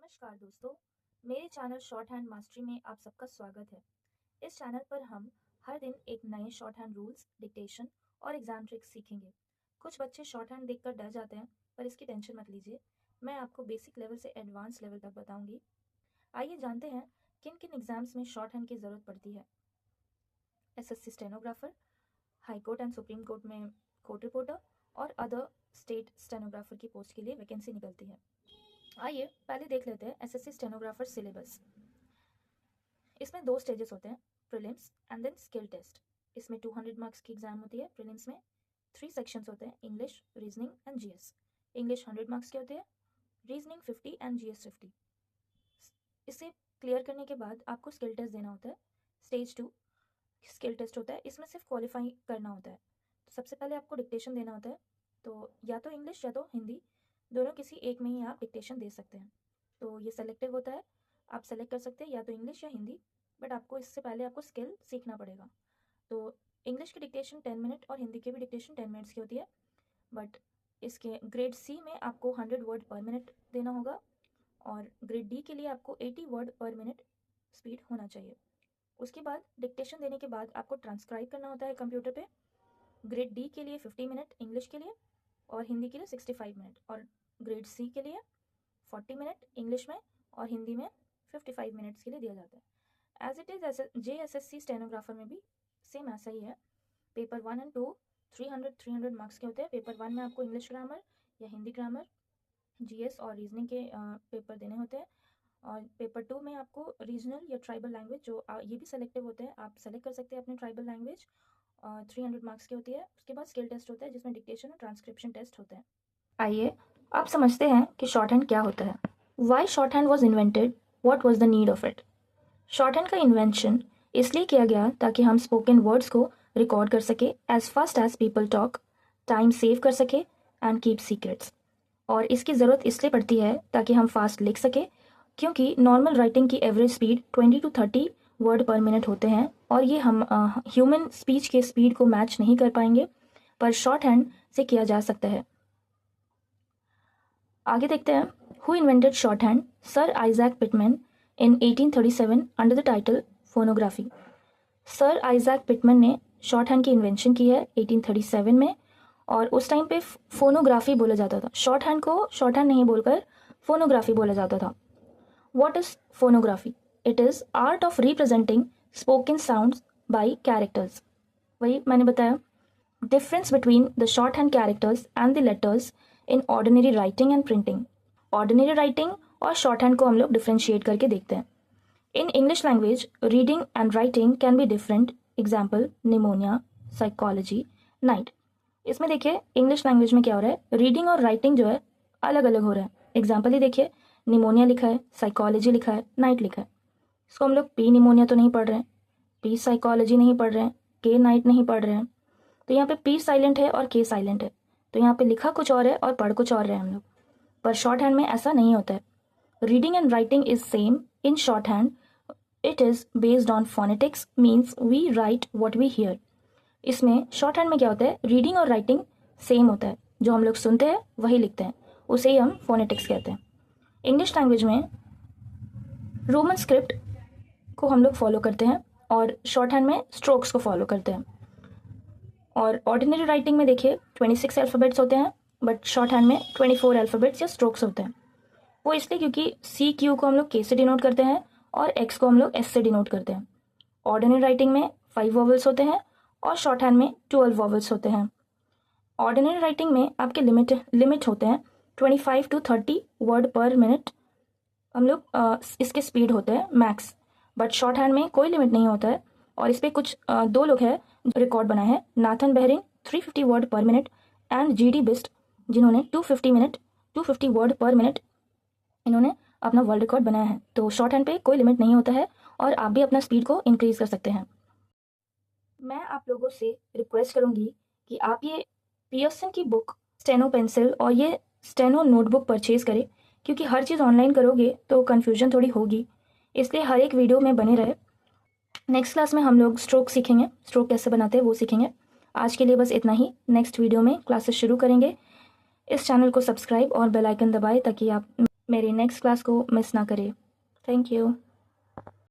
नमस्कार दोस्तों, मेरे चैनल शॉर्ट हैंड मास्टरी में आप सबका स्वागत है। इस चैनल पर हम हर दिन एक नए शॉर्ट हैंड रूल्स, डिक्टेशन और एग्जाम ट्रिक्स सीखेंगे। कुछ बच्चे शॉर्ट हैंड देखकर डर जाते हैं, पर इसकी टेंशन मत लीजिए। मैं आपको बेसिक लेवल से एडवांस लेवल तक बताऊंगी। आइए जानते हैं किन किन एग्जाम्स में शॉर्ट हैंड की ज़रूरत पड़ती है। SSC stenographer, high court and supreme court में कोर्ट रिपोर्टर और अदर स्टेट स्टेनोग्राफर की पोस्ट के लिए वैकेंसी निकलती है। आइए पहले देख लेते हैं एसएससी स्टेनोग्राफर सिलेबस। इसमें 2 स्टेजेस होते हैं, prelims and then skill test. इसमें 200 मार्क्स की एग्जाम होती है। प्रीलिम्स में 3 सेक्शंस होते हैं, English, reasoning and GS. English 100 marks के होते हैं, रीजनिंग 50 एंड जीएस 50। इसे क्लियर करने के बाद आपको स्किल टेस्ट देना होता है। स्टेज 2 स्किल टेस्ट होता है, इसमें सिर्फ क्वालिफाई करना होता है। तो सबसे पहले आपको डिक्टेशन देना होता है, तो या तो इंग्लिश या तो हिंदी, दोनों किसी एक में ही आप डिक्टेशन दे सकते हैं। तो ये सेलेक्टिव होता है, आप सेलेक्ट कर सकते हैं या तो इंग्लिश या हिंदी, बट आपको इससे पहले आपको स्किल सीखना पड़ेगा। तो इंग्लिश की डिक्टेशन 10 मिनट और हिंदी की भी डिक्टेशन 10 मिनट्स की होती है, बट इसके ग्रेड सी में आपको 100 वर्ड पर मिनट देना होगा और ग्रेड डी के लिए आपको 80 वर्ड पर मिनट स्पीड होना चाहिए। उसके बाद डिक्टेशन देने के बाद आपको ट्रांसक्राइब करना होता है कंप्यूटर पे। ग्रेड डी के लिए 50 मिनट इंग्लिश के लिए और हिंदी के लिए 65 मिनट, और ग्रेड सी के लिए 40 मिनट इंग्लिश में और हिंदी में 55 मिनट्स के लिए दिया जाता है। As it is JSSC stenographer में भी सेम ऐसा ही है। पेपर 1 एंड 2 300 मार्क्स के होते हैं। पेपर 1 में आपको इंग्लिश ग्रामर या हिंदी ग्रामर, जीएस और रीजनिंग के पेपर देने होते हैं, और पेपर 2 में आपको रीजनल या ट्राइबल लैंग्वेज, जो ये भी सेलेक्टिव होते हैं, आप सेलेक्ट कर सकते हैं अपने ट्राइबल लैंग्वेज, 300 मार्क्स की होती है। उसके बाद स्किल टेस्ट होता है जिसमें डिक्टेशन और ट्रांसक्रिप्शन टेस्ट होते हैं। आइए आप समझते हैं कि शॉर्ट हैंड क्या होता है। Y short hand was invented, what was the need of it. Short hand का इन्वेंशन इसलिए किया गया ताकि हम स्पोकन वर्ड्स को रिकॉर्ड कर सके as fast as people talk, time save कर सके एंड कीप सीक्रेट्स। और इसकी ज़रूरत इसलिए पड़ती है ताकि हम फास्ट लिख सके, क्योंकि नॉर्मल राइटिंग की average speed 20 to 30 word per minute होते हैं, और ये हम ह्यूमन स्पीच के स्पीड को मैच नहीं कर पाएंगे, पर शॉर्ट हैंड से किया जा सकता है। आगे देखते हैं, who invented short hand. Sir Isaac Pitman in 1837 under the title phonography. Sir Isaac Pitman ने शॉर्ट हैंड की इन्वेंशन की है 1837 में, और उस टाइम पे फोनोग्राफी बोला जाता था। शॉर्ट हैंड को शॉर्ट हैंड नहीं बोलकर फोनोग्राफी बोला जाता था। What is phonography? It is art of representing spoken sounds by characters. वही मैंने बताया, difference between the shorthand characters and the letters in ordinary writing and printing. Ordinary writing और shorthand को हम लोग differentiate करके देखते हैं। In English language, reading and writing can be different. Example, pneumonia, psychology, night. इसमें देखिए इंग्लिश लैंग्वेज में क्या हो रहा है, रीडिंग और राइटिंग जो है अलग अलग हो रहा है। एग्जाम्पल ही देखिए, निमोनिया लिखा है, साइकोलॉजी लिखा है, नाइट लिखा है। इसको हम लोग पी निमोनिया तो नहीं पढ़ रहे हैं, पी साइकोलॉजी नहीं पढ़ रहे हैं, के नाइट नहीं पढ़ रहे हैं। तो यहाँ पे पी साइलेंट है और के साइलेंट है, तो यहाँ पे लिखा कुछ और है और पढ़ कुछ और रहे हैं हम लोग। पर शॉर्ट हैंड में ऐसा नहीं होता है। Reading and writing is same in shorthand. It is based on phonetics, means we write what we hear. इसमें शॉर्ट हैंड में क्या होता है, रीडिंग और राइटिंग सेम होता है, जो हम लोग सुनते हैं वही लिखते हैं, उसे ही हम फोनेटिक्स कहते हैं। इंग्लिश लैंग्वेज में रोमन स्क्रिप्ट को हम लोग फॉलो करते हैं और शॉर्ट हैंड में स्ट्रोक्स को फॉलो करते हैं। और ऑर्डिनरी राइटिंग में देखिए 26 अल्फ़ाबेट्स होते हैं, बट शॉर्ट हैंड में 24 अल्फ़ाबेट्स या स्ट्रोक्स होते हैं। वो इसलिए क्योंकि CQ को हम लोग K से डिनोट करते हैं और X को हम लोग S से डिनोट करते हैं। ऑर्डिनरी राइटिंग में 5 वॉवल्स होते हैं और शॉर्ट हैंड में 12 वॉवल्स होते हैं। ऑर्डिनरी राइटिंग में आपके लिमिट होते हैं 25 to 30 वर्ड पर मिनट, हम लोग इसके स्पीड होते हैं मैक्स। बट शॉर्ट हैंड में कोई लिमिट नहीं होता है, और इस पर कुछ 2 लोग हैं जो रिकॉर्ड बनाए हैं, Nathan Behrin 350 word per minute and GD बिस्ट, जिन्होंने 250 वर्ड पर मिनट इन्होंने अपना वर्ल्ड रिकॉर्ड बनाया है। तो शॉर्ट हैंड पे कोई लिमिट नहीं होता है और आप भी अपना स्पीड को इंक्रीज कर सकते हैं। मैं आप लोगों से रिक्वेस्ट करूंगी कि आप ये पियर्सन की बुक, स्टेनो पेंसिल और ये स्टेनो नोटबुक परचेज करें, क्योंकि हर चीज़ ऑनलाइन करोगे तो कन्फ्यूजन थोड़ी होगी, इसलिए हर एक वीडियो में बने रहे। नेक्स्ट क्लास में हम लोग स्ट्रोक सीखेंगे, स्ट्रोक कैसे बनाते हैं वो सीखेंगे। आज के लिए बस इतना ही, नेक्स्ट वीडियो में क्लासेस शुरू करेंगे। इस चैनल को सब्सक्राइब और बेल आइकन दबाएं ताकि आप मेरी नेक्स्ट क्लास को मिस ना करें। Thank you.